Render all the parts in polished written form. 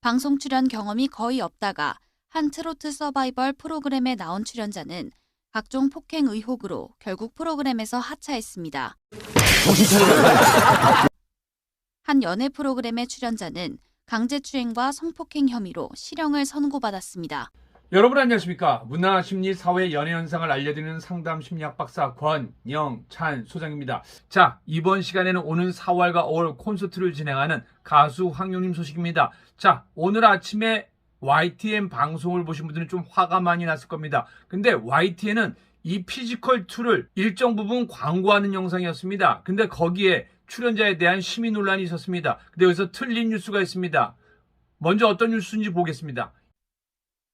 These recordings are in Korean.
방송 출연 경험이 거의 없다가 한 트로트 서바이벌 프로그램에 나온 출연자는 각종 폭행 의혹으로 결국 프로그램에서 하차했습니다. 한 연애 프로그램의 출연자는 강제추행과 성폭행 혐의로 실형을 선고받았습니다. 여러분 안녕하십니까. 문화, 심리, 사회, 연애 현상을 알려드리는 상담 심리학 박사 권영찬 소장입니다. 자, 이번 시간에는 오는 4월과 5월 콘서트를 진행하는 가수 황용님 소식입니다. 자, 오늘 아침에 YTN 방송을 보신 분들은 좀 화가 많이 났을 겁니다. 근데 YTN은 이 피지컬2를 일정 부분 광고하는 영상이었습니다. 근데 거기에 출연자에 대한 심의 논란이 있었습니다. 근데 여기서 틀린 뉴스가 있습니다. 먼저 어떤 뉴스인지 보겠습니다.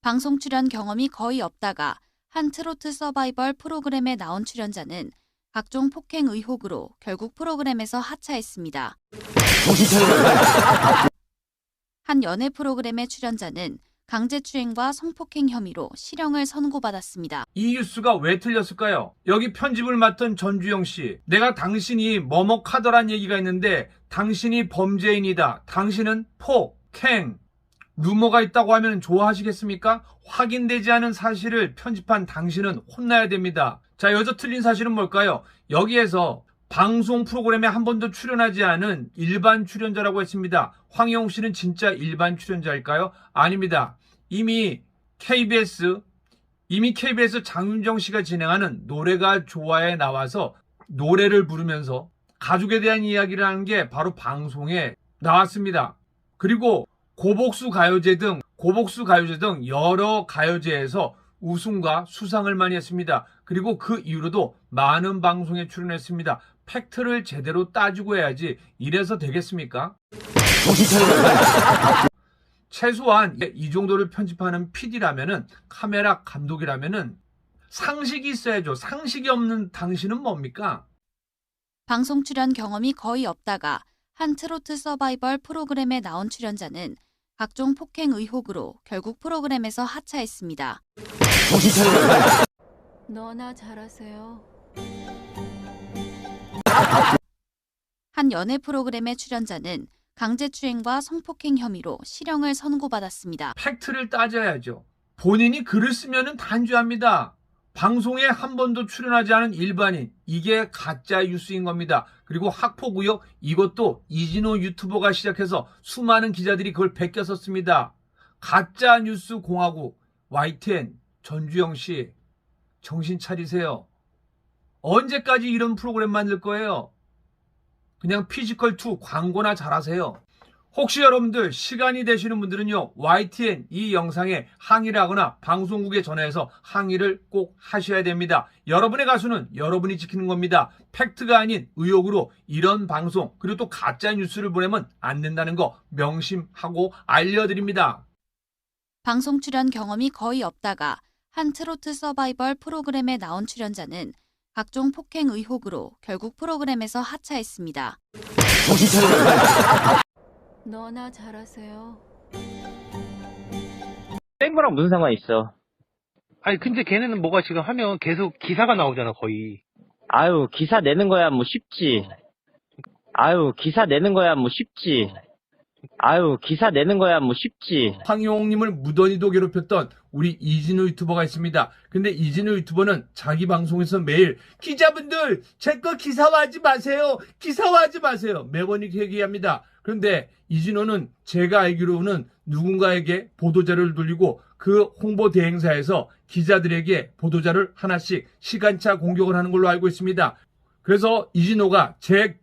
방송 출연 경험이 거의 없다가 한 트로트 서바이벌 프로그램에 나온 출연자는 각종 폭행 의혹으로 결국 프로그램에서 하차했습니다. 한 연애 프로그램의 출연자는 강제추행과 성폭행 혐의로 실형을 선고받았습니다. 이 뉴스가 왜 틀렸을까요? 여기 편집을 맡은 전주영 씨, 내가 당신이 뭐뭐카더란 얘기가 있는데 당신이 범죄인이다. 당신은 폭행, 루머가 있다고 하면 좋아하시겠습니까? 확인되지 않은 사실을 편집한 당신은 혼나야 됩니다. 자, 여기서 틀린 사실은 뭘까요? 여기에서 방송 프로그램에 한 번도 출연하지 않은 일반 출연자라고 했습니다. 황영욱 씨는 진짜 일반 출연자일까요? 아닙니다. 이미 KBS 장윤정 씨가 진행하는 노래가 좋아에 나와서 노래를 부르면서 가족에 대한 이야기를 하는 게 바로 방송에 나왔습니다. 그리고 고복수 가요제 등 여러 가요제에서 우승과 수상을 많이 했습니다. 그리고 그 이후로도 많은 방송에 출연했습니다. 팩트를 제대로 따지고 해야지 이래서 되겠습니까? 최소한 이 정도를 편집하는 PD라면은, 카메라 감독이라면은 상식이 있어야죠. 상식이 없는 당신은 뭡니까? 방송 출연 경험이 거의 없다가 한 트로트 서바이벌 프로그램에 나온 출연자는 각종 폭행 의혹으로 결국 프로그램에서 하차했습니다. 너나 잘하세요. 한 연애 프로그램의 출연자는 강제추행과 성폭행 혐의로 실형을 선고받았습니다. 팩트를 따져야죠. 본인이 글을 쓰면은 단죄합니다. 방송에 한 번도 출연하지 않은 일반인, 이게 가짜 뉴스인 겁니다. 그리고 학폭 의혹, 이것도 이진호 유튜버가 시작해서 수많은 기자들이 그걸 베껴섰습니다. 가짜 뉴스 공화국, YTN, 전주영 씨, 정신 차리세요. 언제까지 이런 프로그램 만들 거예요? 그냥 피지컬2 광고나 잘하세요. 혹시 여러분들 시간이 되시는 분들은요, YTN 이 영상에 항의를 하거나 방송국에 전화해서 항의를 꼭 하셔야 됩니다. 여러분의 가수는 여러분이 지키는 겁니다. 팩트가 아닌 의혹으로 이런 방송, 그리고 또 가짜 뉴스를 보내면 안 된다는 거 명심하고 알려드립니다. 방송 출연 경험이 거의 없다가 한 트로트 서바이벌 프로그램에 나온 출연자는 각종 폭행 의혹으로 결국 프로그램에서 하차했습니다. 너나 잘하세요. 땡거랑 무슨 상관이 있어? 아니 근데 걔네는 뭐가 지금 하면 계속 기사가 나오잖아 거의. 아유, 기사 내는 거야 뭐 쉽지. 아유, 기사 내는 거야 뭐 쉽지. 아유, 기사 내는 거야 뭐 쉽지. 황용욱님을 무던히도 괴롭혔던 우리 이진우 유튜버가 있습니다. 근데 이진우 유튜버는 자기 방송에서 매일 기자분들 제 거 기사화하지 마세요. 기사화하지 마세요. 매번 이렇게 얘기합니다. 그런데 이진호는 제가 알기로는 누군가에게 보도자료를 돌리고 그 홍보 대행사에서 기자들에게 보도자료를 하나씩 시간차 공격을 하는 걸로 알고 있습니다. 그래서 이진호가 제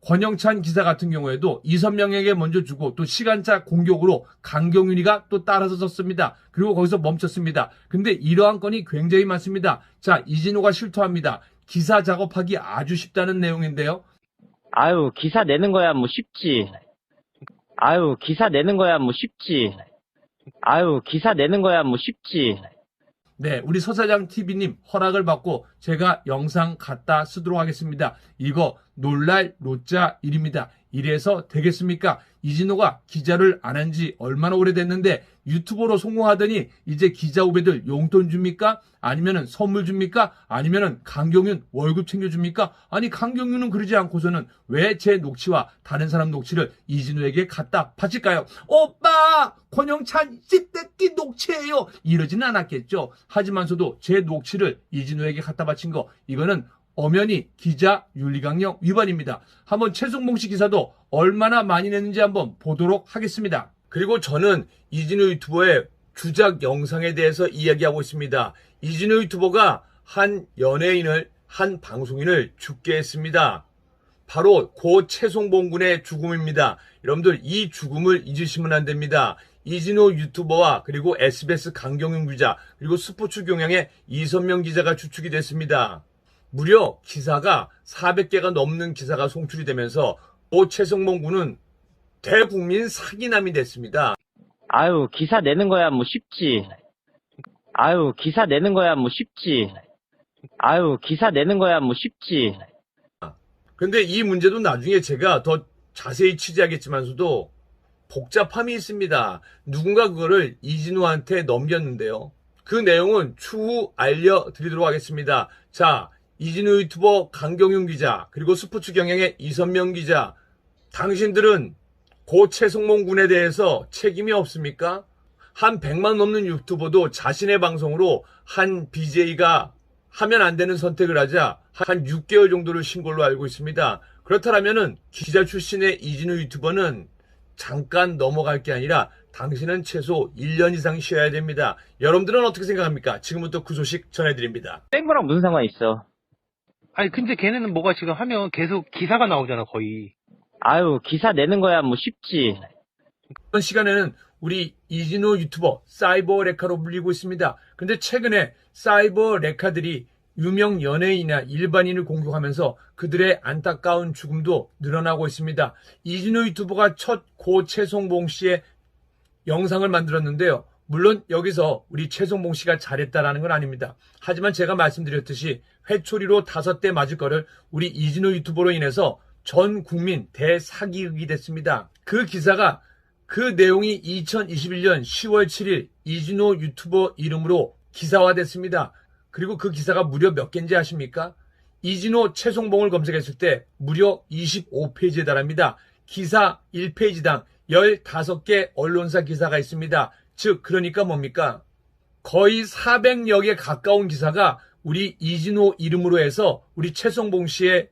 권영찬 기사 같은 경우에도 이선명에게 먼저 주고 또 시간차 공격으로 강경윤이가 또 따라서 썼습니다. 그리고 거기서 멈췄습니다. 근데 이러한 건이 굉장히 많습니다. 자, 이진호가 실토합니다. 기사 작업하기 아주 쉽다는 내용인데요. 아유, 기사 내는 거야 뭐 쉽지. 아유, 기사 내는 거야 뭐 쉽지. 아유, 기사 내는 거야 뭐 쉽지. 네, 우리 서사장 TV님 허락을 받고 제가 영상 갖다 쓰도록 하겠습니다. 이거 놀랄 노자 일입니다. 이래서 되겠습니까? 이진호가 기자를 안 한 지 얼마나 오래됐는데 유튜버로 성공하더니 이제 기자 후배들 용돈 줍니까? 아니면은 선물 줍니까? 아니면은 강경윤 월급 챙겨줍니까? 아니 강경윤은 그러지 않고서는 왜 제 녹취와 다른 사람 녹취를 이진호에게 갖다 바칠까요? 오빠! 권영찬 찌떼끼 녹취예요. 이러지는 않았겠죠. 하지만서도 제 녹취를 이진호에게 갖다 바친 거 이거는 엄연히 기자 윤리강령 위반입니다. 한번 최승봉 씨 기사도 얼마나 많이 냈는지 한번 보도록 하겠습니다. 그리고 저는 이진호 유튜버의 주작 영상에 대해서 이야기하고 있습니다. 이진호 유튜버가 한 연예인을, 한 방송인을 죽게 했습니다. 바로 고 최송봉 군의 죽음입니다. 여러분들 이 죽음을 잊으시면 안 됩니다. 이진호 유튜버와 그리고 SBS 강경윤 기자 그리고 스포츠 경향의 이선명 기자가 주축이 됐습니다. 무려 기사가 400개가 넘는 기사가 송출이 되면서 고 최송봉 군은 대국민 사기남이 됐습니다. 아유, 기사 내는 거야 뭐 쉽지. 아유, 기사 내는 거야 뭐 쉽지. 아유, 기사 내는 거야 뭐 쉽지. 근데 이 문제도 나중에 제가 더 자세히 취재하겠지만서도 복잡함이 있습니다. 누군가 그거를 이진호한테 넘겼는데요. 그 내용은 추후 알려드리도록 하겠습니다. 자, 이진호 유튜버 강경윤 기자 그리고 스포츠 경향의 이선명 기자, 당신들은 고 최송봉 군에 대해서 책임이 없습니까? 한 100만 넘는 유튜버도 자신의 방송으로 한 BJ가 하면 안 되는 선택을 하자 한 6개월 정도를 쉰 걸로 알고 있습니다. 그렇다면은 기자 출신의 이진호 유튜버는 잠깐 넘어갈 게 아니라 당신은 최소 1년 이상 쉬어야 됩니다. 여러분들은 어떻게 생각합니까? 지금부터 그 소식 전해드립니다. 뺀 거랑 무슨 상관이 있어. 아니, 근데 걔네는 뭐가 지금 하면 계속 기사가 나오잖아, 거의. 아유, 기사 내는 거야 뭐 쉽지. 이번 시간에는 우리 이진호 유튜버 사이버 레카로 불리고 있습니다. 근데 최근에 사이버 레카들이 유명 연예인이나 일반인을 공격하면서 그들의 안타까운 죽음도 늘어나고 있습니다. 이진호 유튜버가 첫 고 최송봉 씨의 영상을 만들었는데요. 물론 여기서 우리 최송봉 씨가 잘했다라는 건 아닙니다. 하지만 제가 말씀드렸듯이 회초리로 5대 맞을 거를 우리 이진호 유튜버로 인해서 전 국민 대사기극이 됐습니다. 그 기사가 그 내용이 2021년 10월 7일 이진호 유튜버 이름으로 기사화됐습니다. 그리고 그 기사가 무려 몇 개인지 아십니까? 이진호 최송봉을 검색했을 때 무려 25페이지에 달합니다. 기사 1페이지당 15개 언론사 기사가 있습니다. 즉 그러니까 뭡니까? 거의 400여 개 가까운 기사가 우리 이진호 이름으로 해서 우리 최송봉 씨의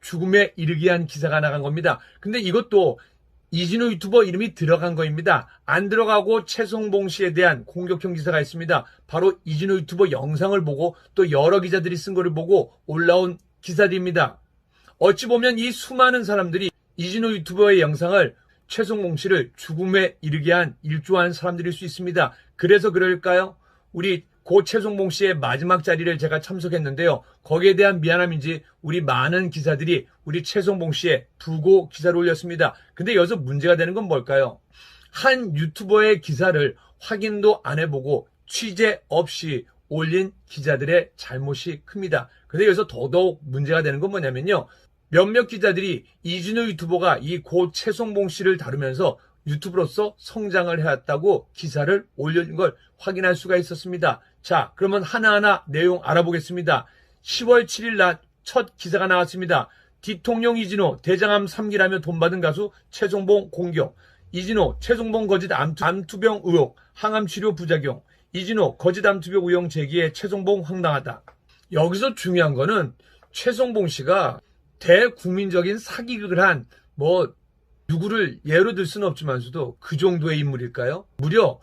죽음에 이르게 한 기사가 나간 겁니다. 근데 이것도 이진호 유튜버 이름이 들어간 거입니다. 안 들어가고 최송봉 씨에 대한 공격형 기사가 있습니다. 바로 이진호 유튜버 영상을 보고 또 여러 기자들이 쓴 거를 보고 올라온 기사들입니다. 어찌 보면 이 수많은 사람들이 이진호 유튜버의 영상을 최송봉 씨를 죽음에 이르게 한 일조한 사람들일 수 있습니다. 그래서 그럴까요? 우리 고 최송봉 씨의 마지막 자리를 제가 참석했는데요. 거기에 대한 미안함인지 우리 많은 기사들이 우리 최송봉 씨의 부고 기사를 올렸습니다. 근데 여기서 문제가 되는 건 뭘까요? 한 유튜버의 기사를 확인도 안 해보고 취재 없이 올린 기자들의 잘못이 큽니다. 근데 여기서 더더욱 문제가 되는 건 뭐냐면요. 몇몇 기자들이 이진호 유튜버가 이 고 최송봉 씨를 다루면서 유튜브로서 성장을 해왔다고 기사를 올린 걸 확인할 수가 있었습니다. 자, 그러면 하나하나 내용 알아보겠습니다. 10월 7일 날 첫 기사가 나왔습니다. 디통령 이진호 대장암 3기라며 돈 받은 가수 최송봉 공격. 이진호 최송봉 거짓 암투병 의혹 항암치료 부작용. 이진호 거짓 암투병 의혹 제기에 최송봉 황당하다. 여기서 중요한 거는 최송봉 씨가 대국민적인 사기극을 한 누구를 예로 들 수는 없지만서도 그 정도의 인물일까요? 무려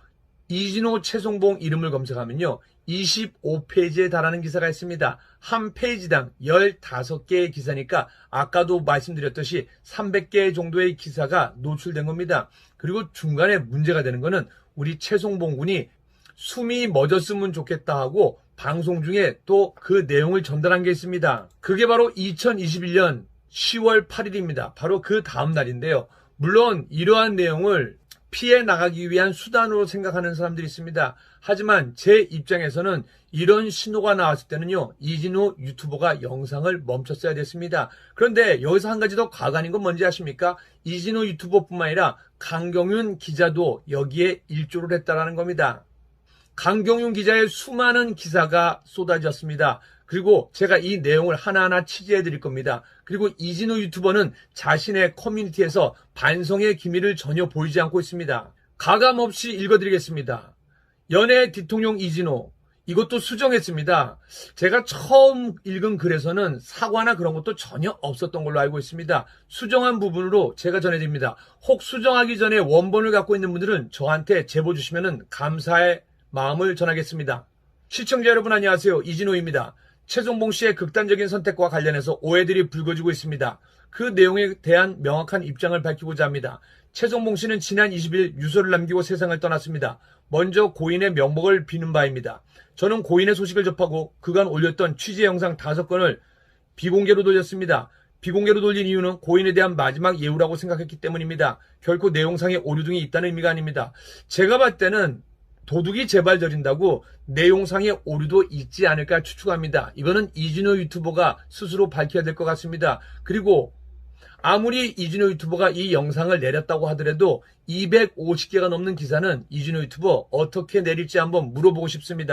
이진호 최송봉 이름을 검색하면요. 25페이지에 달하는 기사가 있습니다. 한 페이지당 15개의 기사니까 아까도 말씀드렸듯이 300개 정도의 기사가 노출된 겁니다. 그리고 중간에 문제가 되는 거는 우리 최송봉 군이 숨이 멎었으면 좋겠다 하고 방송 중에 또 그 내용을 전달한 게 있습니다. 그게 바로 2021년 10월 8일입니다. 바로 그 다음 날인데요. 물론 이러한 내용을 피해 나가기 위한 수단으로 생각하는 사람들이 있습니다. 하지만 제 입장에서는 이런 신호가 나왔을 때는요, 이진우 유튜버가 영상을 멈췄어야 됐습니다. 그런데 여기서 한 가지 더 과가 아닌 건 뭔지 아십니까? 이진우 유튜버뿐만 아니라 강경윤 기자도 여기에 일조를 했다라는 겁니다. 강경윤 기자의 수많은 기사가 쏟아졌습니다. 그리고 제가 이 내용을 하나하나 취재해 드릴 겁니다. 그리고 이진우 유튜버는 자신의 커뮤니티에서 반성의 기미를 전혀 보이지 않고 있습니다. 가감없이 읽어드리겠습니다. 연예 대통령 이진우, 이것도 수정했습니다. 제가 처음 읽은 글에서는 사과나 그런 것도 전혀 없었던 걸로 알고 있습니다. 수정한 부분으로 제가 전해드립니다. 혹 수정하기 전에 원본을 갖고 있는 분들은 저한테 제보 주시면 감사의 마음을 전하겠습니다. 시청자 여러분 안녕하세요. 이진우입니다. 최종봉 씨의 극단적인 선택과 관련해서 오해들이 불거지고 있습니다. 그 내용에 대한 명확한 입장을 밝히고자 합니다. 최종봉 씨는 지난 20일 유서를 남기고 세상을 떠났습니다. 먼저 고인의 명복을 비는 바입니다. 저는 고인의 소식을 접하고 그간 올렸던 취재 영상 5건을 비공개로 돌렸습니다. 비공개로 돌린 이유는 고인에 대한 마지막 예우라고 생각했기 때문입니다. 결코 내용상의 오류 등이 있다는 의미가 아닙니다. 제가 봤을 때는 도둑이 제발 저린다고 내용상의 오류도 있지 않을까 추측합니다. 이거는 이진우 유튜버가 스스로 밝혀야 될 것 같습니다. 그리고 아무리 이진우 유튜버가 이 영상을 내렸다고 하더라도 250개가 넘는 기사는 이진우 유튜버 어떻게 내릴지 한번 물어보고 싶습니다.